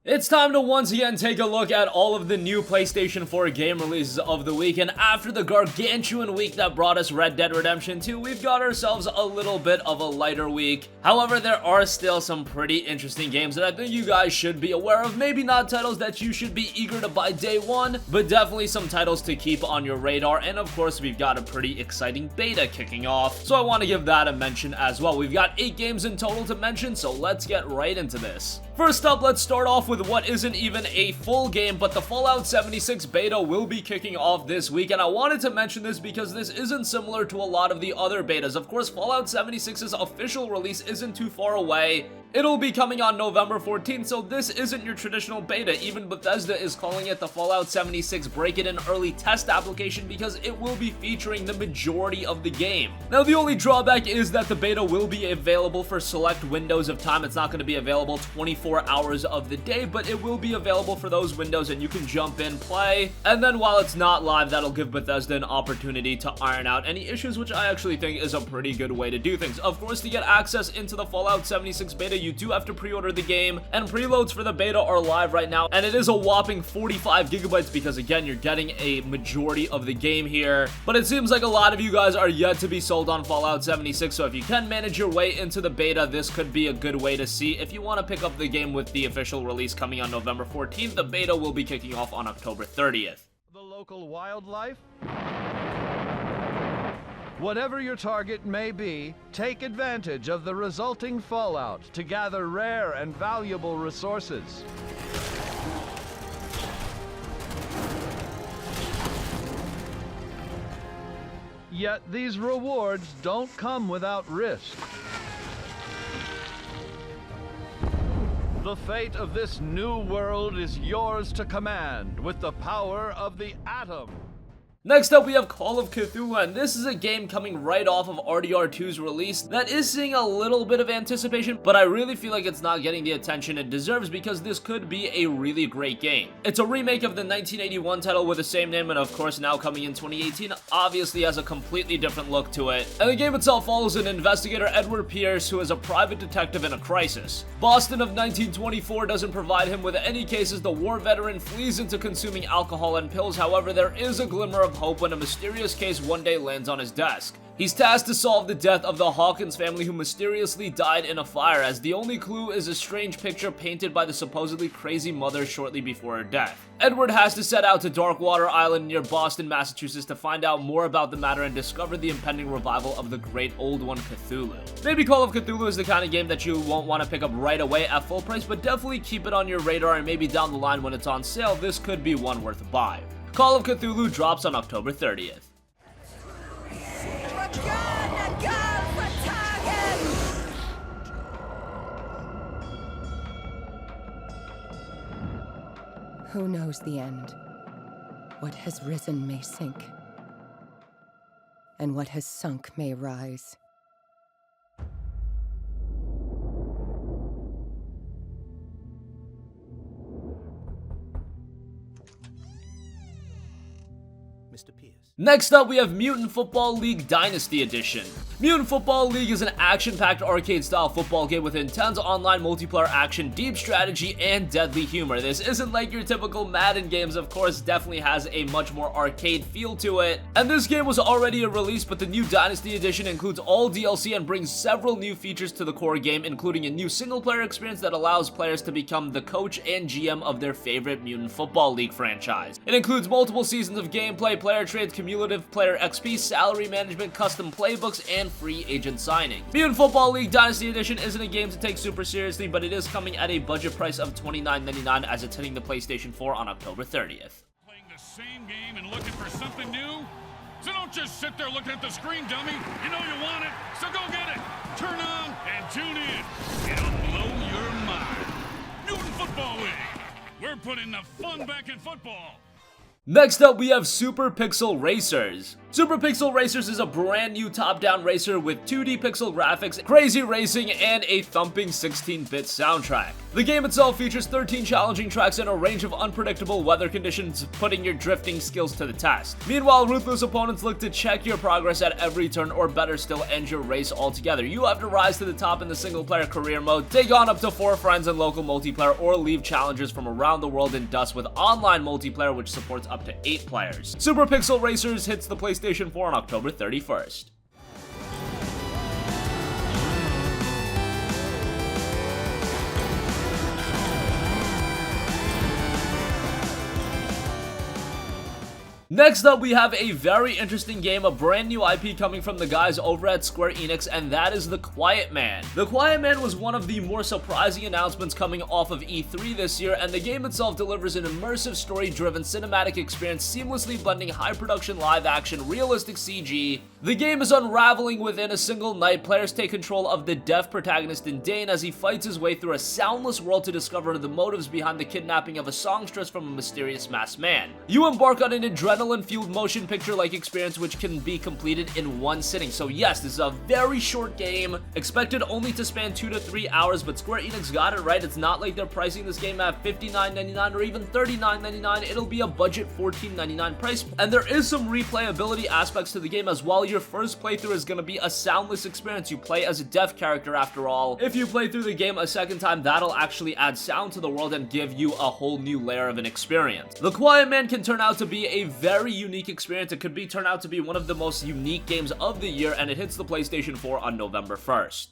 It's time to once again take a look at all of the new PlayStation 4 game releases of the week, and after the gargantuan week that brought us Red Dead Redemption 2, we've got ourselves a little bit of a lighter week. However, there are still some pretty interesting games that I think you guys should be aware of. Maybe not titles that you should be eager to buy day one, but definitely some titles to keep on your radar, and of course, we've got a pretty exciting beta kicking off, so I want to give that a mention as well. We've got 8 games in total to mention, so let's get right into this. First up, let's start off with what isn't even a full game, but the Fallout 76 beta will be kicking off this week, and I wanted to mention this because this isn't similar to a lot of the other betas. Of course, Fallout 76's official release isn't too far away. It'll be coming on November 14th, so this isn't your traditional beta. Even Bethesda is calling it the Fallout 76 Break-It-In Early Test application because it will be featuring the majority of the game. Now, the only drawback is that the beta will be available for select windows of time. It's not going to be available 24 hours of the day, but it will be available for those windows and you can jump in, play, and then while it's not live, that'll give Bethesda an opportunity to iron out any issues, which I actually think is a pretty good way to do things. Of course, to get access into the Fallout 76 beta, you do have to pre-order the game, and preloads for the beta are live right now, and it is a whopping 45 gigabytes because again, you're getting a majority of the game here. But it seems like a lot of you guys are yet to be sold on Fallout 76, so if you can manage your way into the beta, this could be a good way to see if you want to pick up the game with the official release coming on November 14th. The beta will be kicking off on October 30th. The local wildlife? Whatever your target may be, take advantage of the resulting fallout to gather rare and valuable resources. Yet these rewards don't come without risk. The fate of this new world is yours to command with the power of the atom. Next up, we have Call of Cthulhu, and this is a game coming right off of RDR2's release that is seeing a little bit of anticipation, but I really feel like it's not getting the attention it deserves because this could be a really great game. It's a remake of the 1981 title with the same name, and of course now coming in 2018, obviously has a completely different look to it. And the game itself follows an investigator, Edward Pierce, who is a private detective in a crisis. Boston of 1924 doesn't provide him with any cases. The war veteran flees into consuming alcohol and pills. However, there is a glimmer of hope when a mysterious case one day lands on his desk. He's tasked to solve the death of the Hawkins family who mysteriously died in a fire, as the only clue is a strange picture painted by the supposedly crazy mother shortly before her death. Edward has to set out to Darkwater Island near Boston, Massachusetts to find out more about the matter and discover the impending revival of the great old one, Cthulhu. Maybe Call of Cthulhu is the kind of game that you won't want to pick up right away at full price, but definitely keep it on your radar, and maybe down the line when it's on sale, this could be one worth a buy. Call of Cthulhu drops on October 30th. Who knows the end? What has risen may sink, and what has sunk may rise. Next up, we have Mutant Football League Dynasty Edition. Mutant Football League is an action-packed arcade-style football game with intense online multiplayer action, deep strategy, and deadly humor. This isn't like your typical Madden games, of course, definitely has a much more arcade feel to it. And this game was already a release, but the new Dynasty Edition includes all DLC and brings several new features to the core game, including a new single-player experience that allows players to become the coach and GM of their favorite Mutant Football League franchise. It includes multiple seasons of gameplay, player trades, cumulative player XP, salary management, custom playbooks, and free agent signing. Mutant Football League Dynasty Edition isn't a game to take super seriously, but it is coming at a budget price of $29.99 as it's hitting the PlayStation 4 on October 30th. Playing the same game and looking for something new? So don't just sit there looking at the screen, dummy. You know you want it, so go get it. Turn on and tune in. It'll blow your mind. Mutant Football League. We're putting the fun back in football. Next up, we have Super Pixel Racers. Super Pixel Racers is a brand new top-down racer with 2D pixel graphics, crazy racing, and a thumping 16-bit soundtrack. The game itself features 13 challenging tracks and a range of unpredictable weather conditions, putting your drifting skills to the test. Meanwhile, ruthless opponents look to check your progress at every turn, or better still, end your race altogether. You have to rise to the top in the single-player career mode, take on up to 4 friends in local multiplayer, or leave challengers from around the world in dust with online multiplayer, which supports up to 8 players. Super Pixel Racers hits the PlayStation 4 on October 31st. Next up, we have a very interesting game, a brand new IP coming from the guys over at Square Enix, and that is The Quiet Man. The Quiet Man was one of the more surprising announcements coming off of E3 this year, and the game itself delivers an immersive story-driven cinematic experience seamlessly blending high-production live-action, realistic CG. The game is unraveling within a single night. Players take control of the deaf protagonist Dane as he fights his way through a soundless world to discover the motives behind the kidnapping of a songstress from a mysterious masked man. You embark on an adrenaline-fueled motion picture-like experience which can be completed in one sitting. So yes, this is a very short game, expected only to span 2 to 3 hours, but Square Enix got it right. It's not like they're pricing this game at $59.99 or even $39.99. It'll be a budget $14.99 price, and there is some replayability aspects to the game as well. Your first playthrough is going to be a soundless experience. You play as a deaf character after all. If you play through the game a second time, that'll actually add sound to the world and give you a whole new layer of an experience. The Quiet Man can turn out to be a very unique experience. It could turn out to be one of the most unique games of the year, and it hits the PlayStation 4 on November 1st.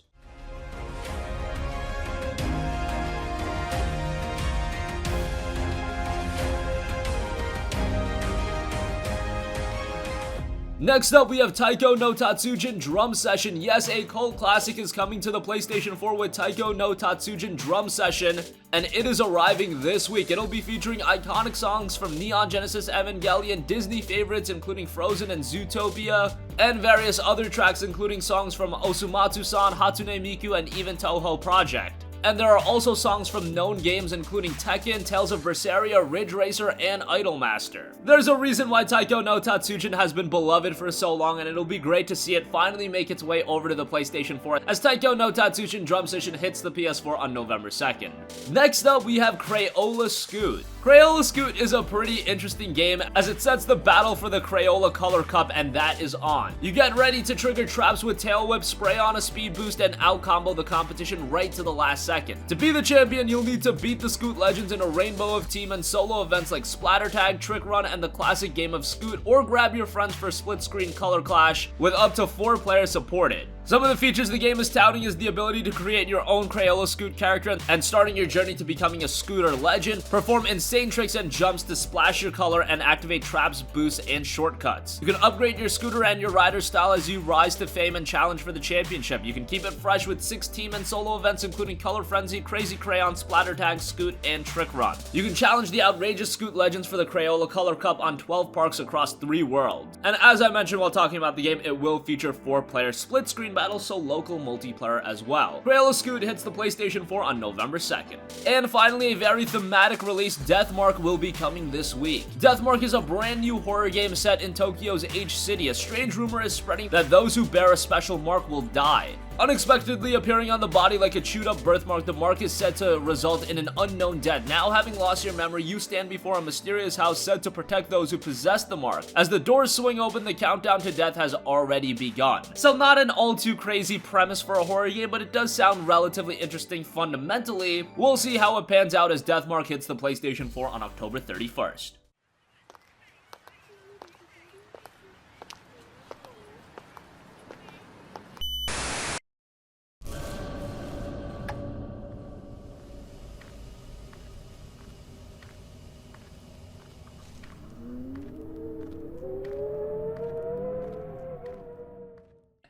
Next up, we have Taiko no Tatsujin Drum Session. Yes, a cult classic is coming to the PlayStation 4 with Taiko no Tatsujin Drum Session, and it is arriving this week. It'll be featuring iconic songs from Neon Genesis Evangelion, Disney favorites including Frozen and Zootopia, and various other tracks including songs from Osumatsu-san, Hatsune Miku, and even Toho Project. And there are also songs from known games including Tekken, Tales of Berseria, Ridge Racer, and Idolmaster. There's a reason why Taiko no Tatsujin has been beloved for so long, and it'll be great to see it finally make its way over to the PlayStation 4 as Taiko no Tatsujin Drum Session hits the PS4 on November 2nd. Next up, we have Crayola Scoot. Crayola Scoot is a pretty interesting game as it sets the battle for the Crayola Color Cup, and that is on. You get ready to trigger traps with Tail Whip, spray on a speed boost, and out-combo the competition right to the last second. To be the champion, you'll need to beat the Scoot legends in a rainbow of team and solo events like Splatter Tag, Trick Run, and the classic game of Scoot, or grab your friends for split-screen color clash with up to 4 players supported. Some of the features the game is touting is the ability to create your own Crayola Scoot character and starting your journey to becoming a scooter legend, perform insane tricks and jumps to splash your color, and activate traps, boosts, and shortcuts. You can upgrade your scooter and your rider style as you rise to fame and challenge for the championship. You can keep it fresh with 6 team and solo events including Color Frenzy, Crazy Crayon, Splatter Tag, Scoot, and Trick Run. You can challenge the outrageous Scoot legends for the Crayola Color Cup on 12 parks across 3 worlds. And as I mentioned while talking about the game, it will feature 4-player split-screen battles, so local multiplayer as well. Crayola Scoot hits the PlayStation 4 on November 2nd. And finally, a very thematic release, Deathmark, will be coming this week. Deathmark is a brand new horror game set in Tokyo's H-City. A strange rumor is spreading that those who bear a special mark will die. Unexpectedly appearing on the body like a chewed-up birthmark, the mark is said to result in an unknown death. Now, having lost your memory, you stand before a mysterious house said to protect those who possess the mark. As the doors swing open, the countdown to death has already begun. So not an all-too crazy premise for a horror game, but it does sound relatively interesting fundamentally. We'll see how it pans out as Deathmark hits the PlayStation 4 on October 31st.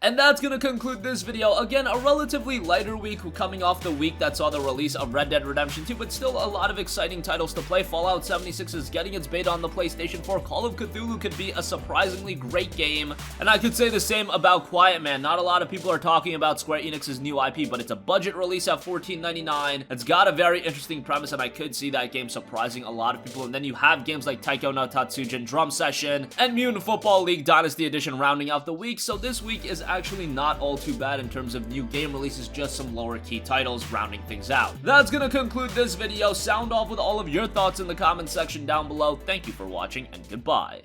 And that's gonna conclude this video. Again, a relatively lighter week coming off the week that saw the release of Red Dead Redemption 2, but still a lot of exciting titles to play. Fallout 76 is getting its beta on the PlayStation 4. Call of Cthulhu could be a surprisingly great game. And I could say the same about Quiet Man. Not a lot of people are talking about Square Enix's new IP, but it's a budget release at $14.99. It's got a very interesting premise, and I could see that game surprising a lot of people. And then you have games like Taiko no Tatsujin, Drum Session, and Mutant Football League Dynasty Edition rounding out the week. So this week is actually not all too bad in terms of new game releases, just some lower key titles rounding things out. That's gonna conclude this video. Sound off with all of your thoughts in the comment section down below. Thank you for watching, and goodbye.